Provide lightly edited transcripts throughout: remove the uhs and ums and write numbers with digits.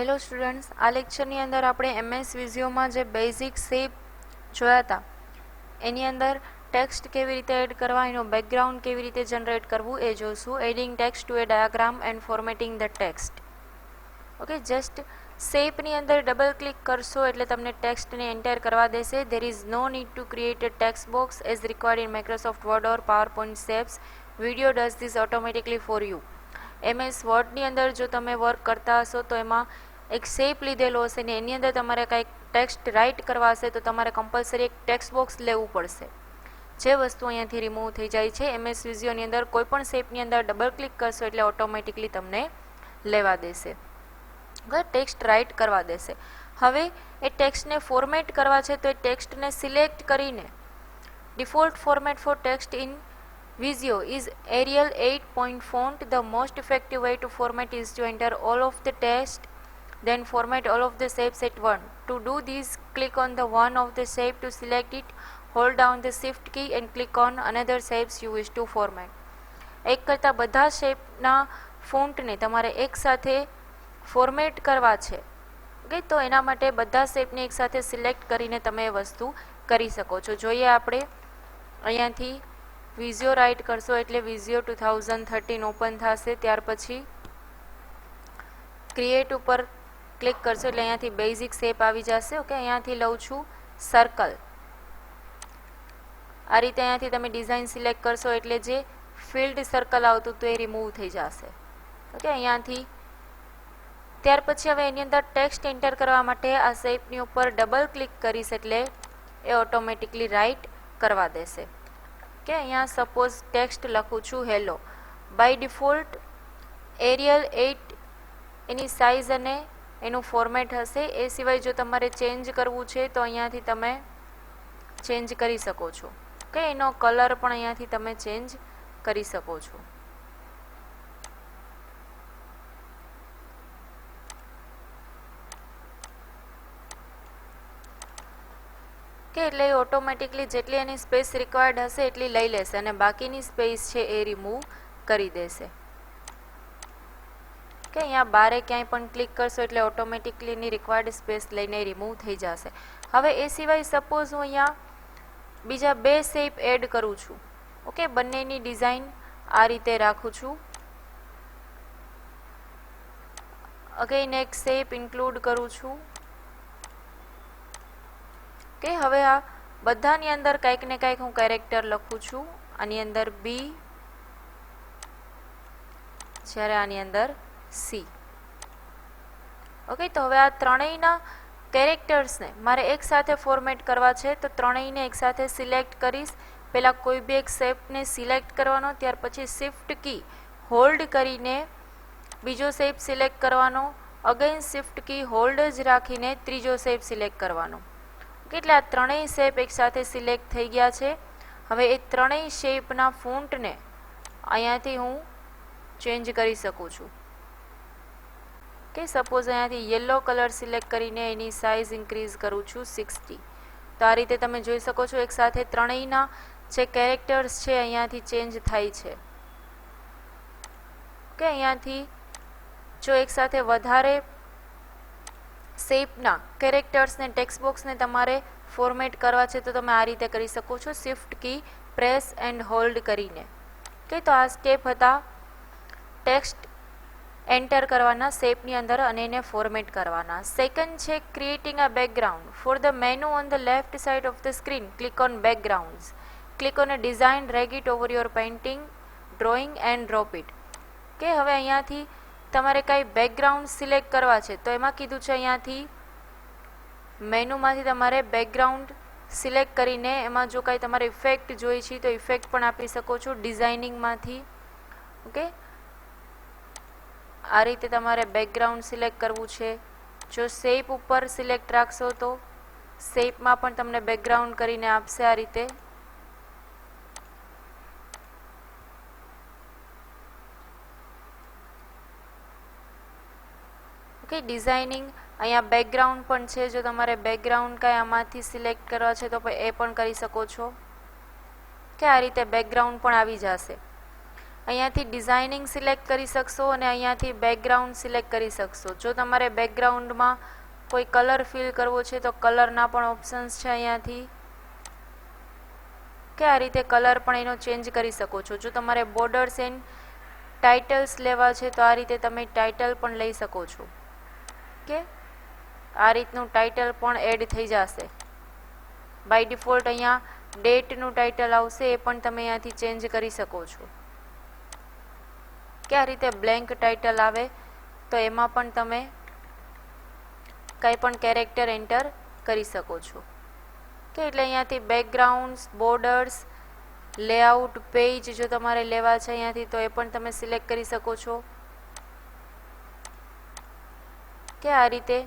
Hello students, આ લેક્ચરની અંદર આપણે MS વિઝિયોમાં જે બેઝિક શેપ જોયા હતા એની અંદર ટેક્સ્ટ કેવી રીતે એડ કરવા, એનું બેકગ્રાઉન્ડ કેવી રીતે જનરેટ કરવું એ જોઈશું. Adding text to a diagram and formatting the text. Okay, just શેપની અંદર ડબલ ક્લિક કરશો એટલે તમને ટેક્સ્ટને એન્ટર કરવા દેશે. There is no need to create a text box as required in Microsoft Word or PowerPoint shapes. Visio does this automatically for you. MS વર્ડની અંદર જો તમે વર્ક કરતા હશો તો એમાં એક શેપ લીધેલો હશે ને એની અંદર તમારે કાંઈક ટેક્સ્ટ રાઇટ કરવા હશે તો તમારે કમ્પલસરી એક ટેક્સ્ટ બોક્સ લેવું પડશે. જે વસ્તુ અહીંયાથી રિમૂવ થઈ જાય છે. MS વિઝિયોની અંદર કોઈ પણ શેપની અંદર ડબલ ક્લિક કરશો એટલે ઓટોમેટિકલી તમને લેવા દેશે, ટેક્સ્ટ રાઇટ કરવા દેશે. હવે એ ટેક્સ્ટને ફોર્મેટ કરવા છે તો એ ટેક્સ્ટને સિલેક્ટ કરીને default format for text in Visio is Arial 8 point font. The most effective way to format is to enter all of the text, then format all of the shapes at once. To do this, click on the one of the shape to select it, hold down the shift key and click on another shapes you wish to format. એક કરતાં બધા શેપના ફોન્ટને તમારે એકસાથે format કરવા છે. Okay, તો એના માટે બધા શેપને એકસાથે સિલેક્ટ કરીને તમે એ વસ્તુ કરી શકો છો. જોઈએ આપણે અહીંયાથી વિઝિયો રાઇટ કરશો એટલે વિઝિયો 2013 ઓપન થશે. ત્યાર પછી ક્રિએટ ઉપર ક્લિક કરશો એટલે અહીંયાથી બેઝિક શેપ આવી જશે. ઓકે, અહીંયાથી લઉં છું સર્કલ. આ રીતે અહીંયાથી તમે ડિઝાઇન સિલેક્ટ કરશો એટલે જે ફિલ્ડ સર્કલ આવતું તો એ રિમૂવ થઈ જશે. ઓકે, અહીંયાથી ત્યાર પછી હવે એની અંદર ટેક્સ્ટ એન્ટર કરવા માટે આ શેપની ઉપર ડબલ ક્લિક કરીશ એટલે એ ઓટોમેટિકલી રાઇટ કરવા દેશે. કે અહીંયા સપોઝ ટેક્સ્ટ લખું છું હેલો. બાય ડિફોલ્ટ એરિયલ 8 એની સાઇઝ અને એનું ફોર્મેટ હશે. એ સિવાય જો તમારે ચેન્જ કરવું છે તો અહીંયાથી તમે ચેન્જ કરી શકો છો. કે એનો કલર પણ અહીંયાથી તમે ચેન્જ કરી શકો છો. કે એટલે એ ઓટોમેટિકલી જેટલી એની સ્પેસ રિક્વાયર્ડ હશે એટલી લઈ લેશે અને બાકીની સ્પેસ છે એ રિમૂવ કરી દેશે. કે અહીંયા બારે ક્યાંય પણ ક્લિક કરશો એટલે ઓટોમેટિકલી એની રિક્વાયર્ડ સ્પેસ લઈને રિમૂવ થઈ જશે. હવે એ સિવાય સપોઝ હું અહીંયા બીજા બે શેપ એડ કરું છું. ઓકે, બંનેની ડિઝાઇન આ રીતે રાખું છું. અગેન એક શેપ ઇન્ક્લુડ કરું છું. કે હવે આ બધાની અંદર કંઈક ને કંઈક હું કેરેક્ટર લખું છું. આની અંદર બી, જ્યારે આની અંદર સી. ઓકે, તો હવે આ ત્રણેયના કેરેક્ટર્સને મારે એકસાથે ફોર્મેટ કરવા છે તો ત્રણેયને એકસાથે સિલેક્ટ કરીશ. પહેલાં કોઈ બી એક શેપને સિલેક્ટ કરવાનો, ત્યાર પછી શિફ્ટ કી હોલ્ડ કરીને બીજો શેપ સિલેક્ટ કરવાનો, અગેન શિફ્ટ કી હોલ્ડ જ રાખીને ત્રીજો શેપ સિલેક્ટ કરવાનો. એટલે આ ત્રણેય શેપ એકસાથે સિલેક્ટ થઈ ગયા છે. હવે એ ત્રણેય શેપના ફોન્ટને અહીંયાથી હું ચેન્જ કરી શકું છું. કે સપોઝ અહીંયાથી યલો કલર સિલેક્ટ કરીને એની સાઇઝ ઇન્ક્રીઝ કરું છું 60. તો આ રીતે તમે જોઈ શકો છો એકસાથે ત્રણેયના જે કેરેક્ટર્સ છે અહીંયાથી ચેન્જ થાય છે. કે અહીંયાથી જો એકસાથે વધારે શેપના કેરેક્ટર્સને ટેક્સ્ટ બોક્સને તમારે ફોર્મેટ કરવા છે તો તમે આ રીતે કરી શકો છો, shift key press and hold કરીને. કે તો આ સ્ટેપ હતા ટેક્સ્ટ એન્ટર કરવાના શેપની અંદર અને એને ફોર્મેટ કરવાના. સેકન્ડ છે creating a background. For the menu on the left side of the screen click on backgrounds. Click on a design, drag it over your painting, drawing and drop it. કે હવે અહીંયાથી તમારે કાંઈ background select કરવા છે તો એમાં કીધું છે અહીંયાથી મેનુમાંથી તમારે બેકગ્રાઉન્ડ સિલેક્ટ કરીને એમાં જો કાંઈ તમારે ઇફેક્ટ જોઈ છે તો ઇફેક્ટ પણ આપી શકો છો ડિઝાઇનિંગમાંથી. ઓકે, આ રીતે તમારે બેકગ્રાઉન્ડ સિલેક્ટ કરવું છે. જો શેપ ઉપર સિલેક્ટ રાખશો તો શેપમાં પણ તમને બેકગ્રાઉન્ડ કરીને આપશે આ રીતે. ઓકે, ડિઝાઇનિંગ અહીંયા બેકગ્રાઉન્ડ પણ છે. જો તમારે બેકગ્રાઉન્ડ કાંઈ આમાંથી સિલેક્ટ કરવા છે તો એ પણ કરી શકો છો. કે આ રીતે બેકગ્રાઉન્ડ પણ આવી જશે. અહીંયાથી ડિઝાઇનિંગ સિલેક્ટ કરી શકશો અને અહીંયાથી બેકગ્રાઉન્ડ સિલેક્ટ કરી શકશો. જો તમારે બેકગ્રાઉન્ડમાં કોઈ કલર ફિલ કરવો છે તો કલરના પણ ઓપ્શન્સ છે અહીંયાથી, કે આ રીતે કલર પણ એનો ચેન્જ કરી શકો છો. જો તમારે બોર્ડર્સ એન્ડ ટાઇટલ્સ લેવા છે તો આ રીતે તમે ટાઇટલ પણ લઈ શકો છો, કે આ રીતનું ટાઇટલ પણ એડ થઈ જશે. બાય ડિફોલ્ટ અહીંયા ડેટનું ટાઇટલ આવશે, એ પણ તમે અહીંયાથી ચેન્જ કરી શકો છો, કે આ રીતે બ્લેન્ક ટાઇટલ આવે તો એમાં પણ તમે કંઈ પણ કેરેક્ટર એન્ટર કરી શકો છો, કે એટલે અહીંયાથી બેકગ્રાઉન્ડ્સ, બોર્ડર્સ, લેઆઉટ, પેજ જો તમારે લેવા છે અહીંયાથી તો એ પણ તમે સિલેક્ટ કરી શકો છો, કે આ રીતે.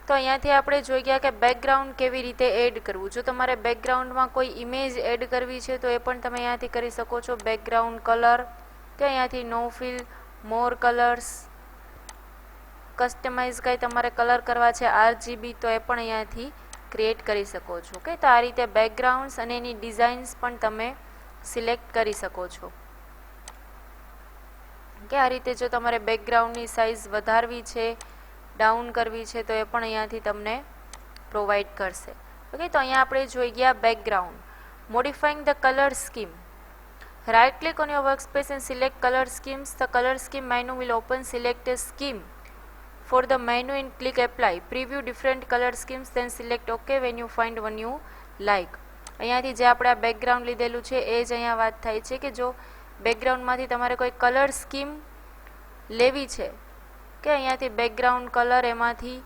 તો અહીંયાથી આપણે જોઈ ગયા કે બેકગ્રાઉન્ડ કેવી રીતે એડ કરવું. જો તમારે બેકગ્રાઉન્ડમાં કોઈ ઇમેજ એડ કરવી છે તો એ પણ તમે અહીંયાથી કરી શકો છો. બેકગ્રાઉન્ડ કલર, કે અહીંયાથી નો ફિલ, મોર કલર્સ, કસ્ટમાઇઝ કંઈ તમારે કલર કરવા છે RGB તો એ પણ અહીંયાથી ક્રિએટ કરી શકો છો, કે તો આ રીતે બેકગ્રાઉન્ડ્સ અને એની ડિઝાઇન્સ પણ તમે સિલેક્ટ કરી શકો છો, કે આ રીતે. જો તમારે બેકગ્રાઉન્ડની સાઇઝ વધારવી છે, ડાઉન કરવી છે તો એ પણ અહીંયાથી તમને પ્રોવાઈડ કરશે. ઓકે, તો અહીંયા આપણે જોઈ ગયા background. Modifying the colour scheme. Right click on your workspace and select colour schemes. The colour scheme menu will open. Select a scheme for the menu and click apply. Preview different color schemes, then select OK when you find one you like. અહીંયાથી જે આપણે આ background લીધેલું છે એ જ અહીંયા વાત થાય છે કે જો બેકગ્રાઉન્ડમાંથી તમારે કોઈ કલર સ્કીમ લેવી છે, કે અહીંયાથી બેકગ્રાઉન્ડ કલર એમાંથી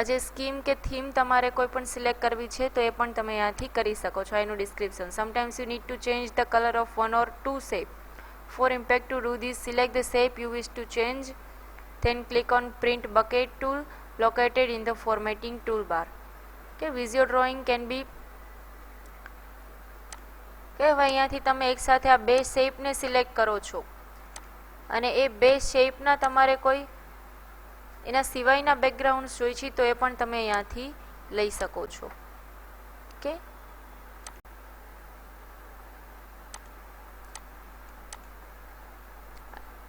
જે સ્કીમ કે થીમ તમારે કોઈ પણ સિલેક્ટ કરવી છે તો એ પણ તમે અહીંયાથી કરી શકો છો. એનું description. Sometimes you need to change the colour of one or two shape. For impact to do this, select the shape you wish to change, then click on print bucket tool located in the formatting toolbar. કે visual drawing can be, કે હવે અહીંયાથી તમે એકસાથે આ બે શેપને select કરો છો અને એ બે શેપના તમારે કોઈ એના સિવાયના બેકગ્રાઉન્ડ્સ જોઈ છે તો એ પણ તમે અહીંયાથી લઈ શકો છો, કે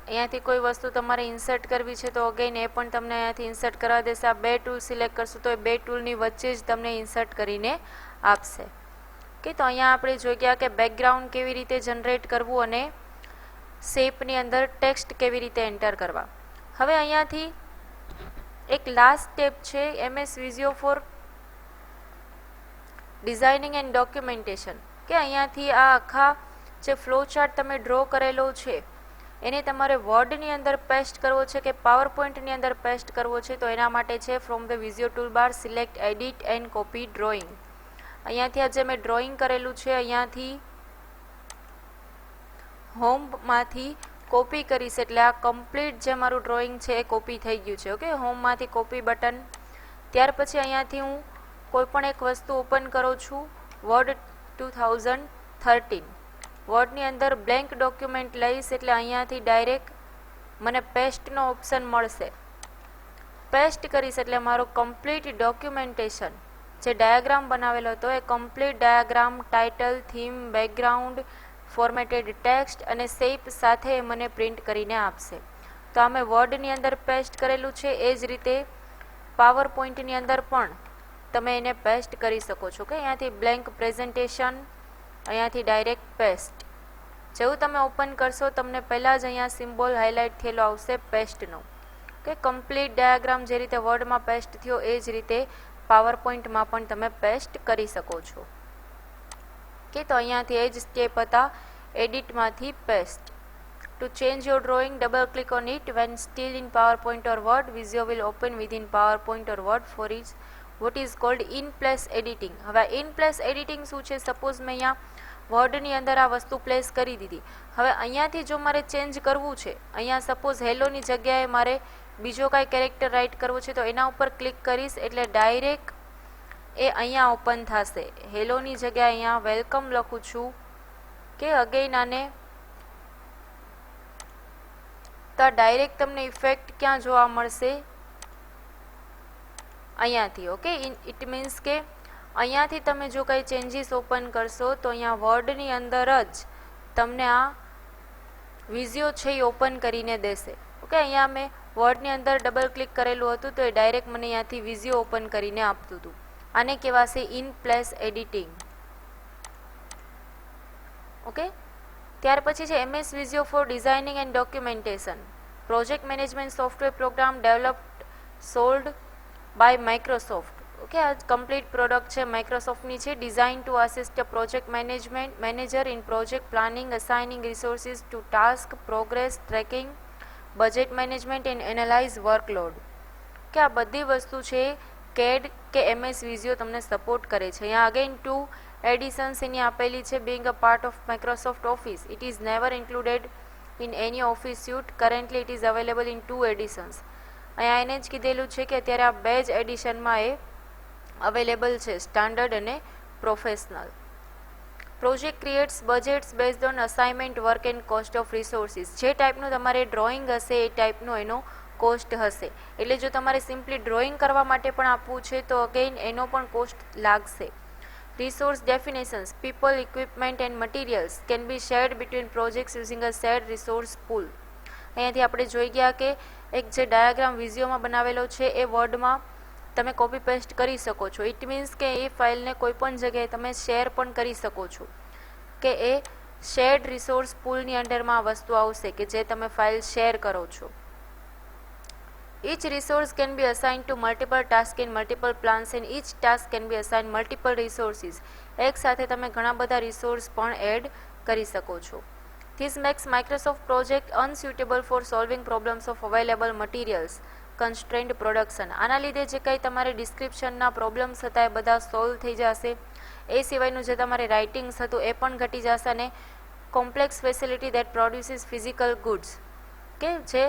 અહીંયાથી કોઈ વસ્તુ તમારે ઇન્સર્ટ કરવી છે તો અગેન એ પણ તમને અહીંયાથી ઇન્સર્ટ કરવા દેશે. આ બે ટૂલ સિલેક્ટ કરશો તો એ બે ટૂલની વચ્ચે જ તમને ઇન્સર્ટ કરીને આપશે, કે તો અહીંયા આપણે જોઈ ગયા કે બેકગ્રાઉન્ડ કેવી રીતે જનરેટ કરવું અને શેપની અંદર ટેક્સ્ટ કેવી રીતે એન્ટર કરવા. હવે અહીંયાથી એક લાસ્ટ સ્ટેપ છે MS Visio for designing and documentation, કે અહીંયાથી આ આખા જે ફ્લો ચાર્ટ તમે ડ્રો કરેલો છે એને તમારે વર્ડની અંદર પેસ્ટ કરવો છે કે પાવર પોઈન્ટની અંદર પેસ્ટ કરવો છે તો એના માટે છે from the Visio toolbar select edit and copy drawing. અહીંયાથી આજે મેં ડ્રોઈંગ કરેલું છે અહીંયાથી હોમમાંથી કોપી કરીશ એટલે આ કમ્પ્લીટ જે મારું ડ્રોઈંગ છે એ કોપી થઈ ગયું છે. ઓકે, હોમમાંથી કોપી બટન. ત્યાર પછી અહીંયાથી હું કોઈ પણ એક વસ્તુ ઓપન કરું છું, વર્ડ 2013. વર્ડની અંદર બ્લેન્ક ડોક્યુમેન્ટ લઈશ એટલે અહીંયાથી ડાયરેક્ટ મને પેસ્ટનો ઓપ્શન મળશે. પેસ્ટ કરીશ એટલે મારું કમ્પ્લીટ ડોક્યુમેન્ટેશન જે ડાયાગ્રામ બનાવેલો હતો એ complete diagram, title, theme, background, formatted text અને શેપ સાથે મને પ્રિન્ટ કરીને આપશે. તો આ મેં વર્ડની અંદર પેસ્ટ કરેલું છે, એ જ રીતે પાવર પોઈન્ટની અંદર પણ તમે એને પેસ્ટ કરી શકો છો, કે અહીંયાથી બ્લેન્ક પ્રેઝન્ટેશન, અહીંયાથી ડાયરેક્ટ પેસ્ટ. જેવું તમે ઓપન કરશો તમને પહેલાં જ અહીંયા સિમ્બોલ હાઇલાઇટ થયેલો આવશે પેસ્ટનો, કે કમ્પ્લીટ ડાયાગ્રામ જે રીતે વર્ડમાં પેસ્ટ થયો એ જ રીતે પાવર પોઈન્ટમાં પણ તમે પેસ્ટ કરી શકો છો, કે તો અહીંયાથી એ જ સ્ટેપ હતા એડિટમાંથી paste. To change your drawing, double click on it. When still in PowerPoint or Word, Visio will open within PowerPoint or Word for its what is called in place editing. હવે in place editing શું છે? Suppose મેં અહીંયા વર્ડની અંદર આ વસ્તુ place કરી દીધી. હવે અહીંયાથી જો મારે ચેન્જ કરવું છે, અહીંયા સપોઝ હેલોની જગ્યાએ મારે બીજો કાંઈ કેરેક્ટર રાઇટ કરવું છે તો એના ઉપર ક્લિક કરીશ એટલે ડાયરેક્ટ એ અહીંયા ઓપન થશે. હેલોની જગ્યાએ અહીંયા વેલકમ લખું છું, કે અગેન આને તો ડાયરેક્ટ તમને ઇફેક્ટ ક્યાં જોવા મળશે? અહીંયાથી. ઓકે, ઇટ મીન્સ કે અહીંયાથી તમે જો કંઈ ચેન્જીસ ઓપન કરશો તો અહીંયા વર્ડની અંદર જ તમને આ વિઝિયો છે એ ઓપન કરીને દેશે. ઓકે, અહીંયા મેં વર્ડની અંદર ડબલ ક્લિક કરેલું હતું તો એ ડાયરેક્ટ મને અહીંયાથી વિઝિયો ઓપન કરીને આપતું હતું. આને કહેવાશે ઇન પ્લેસ એડિટિંગ. ઓકે, ત્યાર પછી છે MS Visio for designing and documentation. Project management software program developed sold by Microsoft. Okay, આ કમ્પ્લીટ પ્રોડક્ટ છે માઇક્રોસોફ્ટની છે. Design to assist a project manager in project planning, assigning resources to task, progress tracking, budget management and analyse workload. કે આ બધી વસ્તુ છે CAD કે MS વિઝિયો તમને સપોર્ટ કરે છે. અહીંયા અગેન 2 એડિશન્સ એની આપેલી છે. Being a part of Microsoft office, it is never included in any office suite. Currently it is available in 2 additions. અહીંયા એને જ કીધેલું છે કે અત્યારે આ 2 જ એડિશનમાં એ અવેલેબલ છે, સ્ટાન્ડર્ડ અને professional. Project creates budgets based on assignment work and cost of resources. જે ટાઈપનું તમારે ડ્રોઈંગ હશે એ ટાઈપનો એનો કોસ્ટ હશે. એટલે જો તમારે સિમ્પલી ડ્રોઈંગ કરવા માટે પણ આપવું છે તો અગેન એનો પણ કોસ્ટ લાગશે. Resource definitions, people, equipment and materials can be shared between projects using a shared resource pool. અહીંયાથી આપણે જોઈ ગયા કે એક જે ડાયાગ્રામ વિઝિયોમાં બનાવેલો છે એ વર્ડમાં તમે કોપી પેસ્ટ કરી શકો છો. ઇટ મીન્સ કે એ ફાઇલને કોઈ પણ જગ્યાએ તમે શેર પણ કરી શકો છો, કે એ શેર્ડ રિસોર્સ પૂલની અંડરમાં આ વસ્તુ આવશે કે જે તમે ફાઇલ શેર કરો છો. Each resource can be assigned to multiple tasks in multiple plans and each task can be assigned multiple resources. એક સાથે તમે ઘણા બધા રિસોર્સ પણ એડ કરી શકો છો. This makes Microsoft project unsuitable for solving problems of available materials, constrained production. આના લીધે જે કંઈ તમારે ડિસ્ક્રિપ્શનના પ્રોબ્લેમ્સ હતા એ બધા સોલ્વ થઈ જશે. એ સિવાયનું જે તમારે રાઇટિંગ્સ હતું એ પણ ઘટી જશે અને complex facility that produces physical goods કે જે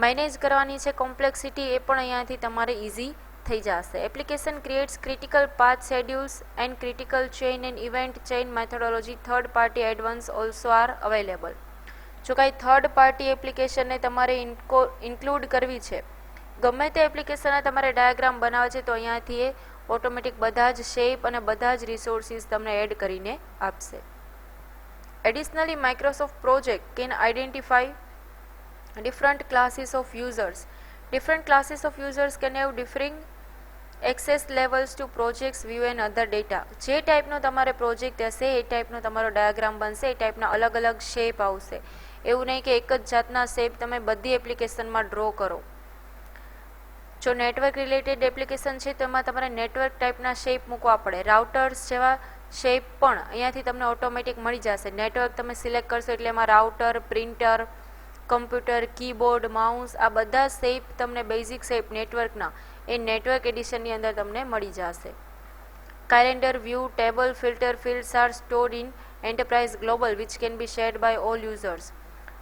મેનેજ કરવાની છે કોમ્પ્લેક્સિટી એ પણ અહીંયાથી તમારે ઇઝી થઈ જશે. Application creates critical path schedules and critical chain and event chain methodology. Third party advance also R available. જો કાંઈ થર્ડ પાર્ટી એપ્લિકેશનને તમારે ઇન્ક્લુડ કરવી છે, ગમે તે એપ્લિકેશનના તમારે ડાયાગ્રામ બનાવે છે તો અહીંયાથી એ ઓટોમેટિક બધા જ શેપ અને બધા જ રિસોર્સિસ તમને એડ કરીને આપશે. Additionally Microsoft project can identify different classes of users. Different classes of users can have differing access levels to projects, view and other data. જે ટાઈપનો તમારે પ્રોજેક્ટ હશે એ ટાઈપનો તમારો ડાયાગ્રામ બનશે, એ ટાઈપના અલગ અલગ શેપ આવશે. એવું નહીં કે એક જ જાતના શેપ તમે બધી એપ્લિકેશનમાં ડ્રો કરો. જો નેટવર્ક રિલેટેડ એપ્લિકેશન છે તો એમાં તમારે નેટવર્ક ટાઈપના શેપ મૂકવા પડે. રાઉટર્સ જેવા શેપ પણ અહીંયાથી તમને ઓટોમેટિક મળી જશે. નેટવર્ક તમે સિલેક્ટ કરશો એટલે એમાં router, printer, computer, keyboard, mouse આ બધા શેપ તમને બેઝિક શેપ નેટવર્કના એ નેટવર્ક એડિશનની અંદર તમને મળી જશે. Calendar, view, table, filter, fields are stored in enterprise global which can be shared by all users.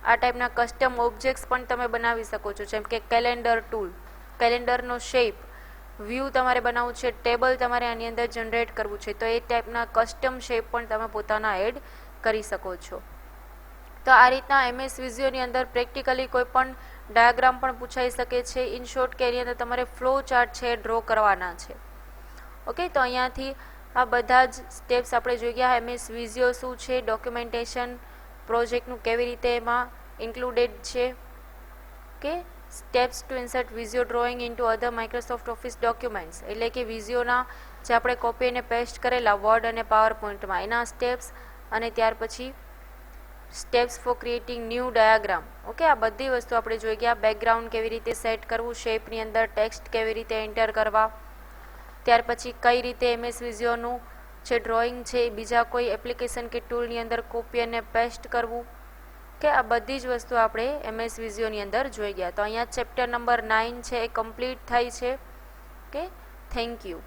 આ ટાઈપના કસ્ટમ ઓબ્જેક્ટ્સ પણ તમે બનાવી શકો છો, જેમ કે કેલેન્ડર ટૂલ, કેલેન્ડરનો શેપ, વ્યૂ તમારે બનાવવું છે, ટેબલ તમારે આની અંદર જનરેટ કરવું છે તો એ ટાઈપના કસ્ટમ શેપ પણ તમે પોતાના એડ કરી શકો છો. તો આ રીતના MS વિઝિયોની અંદર પ્રેક્ટિકલી કોઈ પણ ડાયાગ્રામ પણ પૂછાઈ શકે છે. ઇન શોર્ટ કે એની અંદર તમારે ફ્લો ચાર્ટ છે ડ્રો કરવાના છે. ઓકે, તો અહીંયાથી આ બધા જ સ્ટેપ્સ આપણે જોઈ ગયા. MS વિઝિયો શું છે, ડોક્યુમેન્ટેશન પ્રોજેક્ટનું કેવી રીતે એમાં ઇન્ક્લુડેડ છે, કે steps to insert Visio drawing into other Microsoft office documents, એટલે કે વિઝિયોના જે આપણે કોપી અને પેસ્ટ કરેલા વર્ડ અને પાવર પોઈન્ટમાં એના સ્ટેપ્સ, અને ત્યાર પછી steps four creating new diagram. Okay, આ બધી વસ્તુ આપણે જોઈ ગયા. બેકગ્રાઉન્ડ કેવી રીતે સેટ કરવું, શેપની અંદર ટેક્સ્ટ કેવી રીતે એન્ટર કરવા, ત્યાર પછી કઈ રીતે MS વિઝિયોનું જે ડ્રોઈંગ છે એ બીજા કોઈ એપ્લિકેશન કે ટૂલની અંદર કોપી અને પેસ્ટ કરવું, કે આ બધી જ વસ્તુ આપણે MS વિઝિયોની અંદર જોઈ ગયા. તો અહીંયા ચેપ્ટર નંબર 9 છે એ કમ્પ્લીટ થાય છે. કે થેન્ક યુ.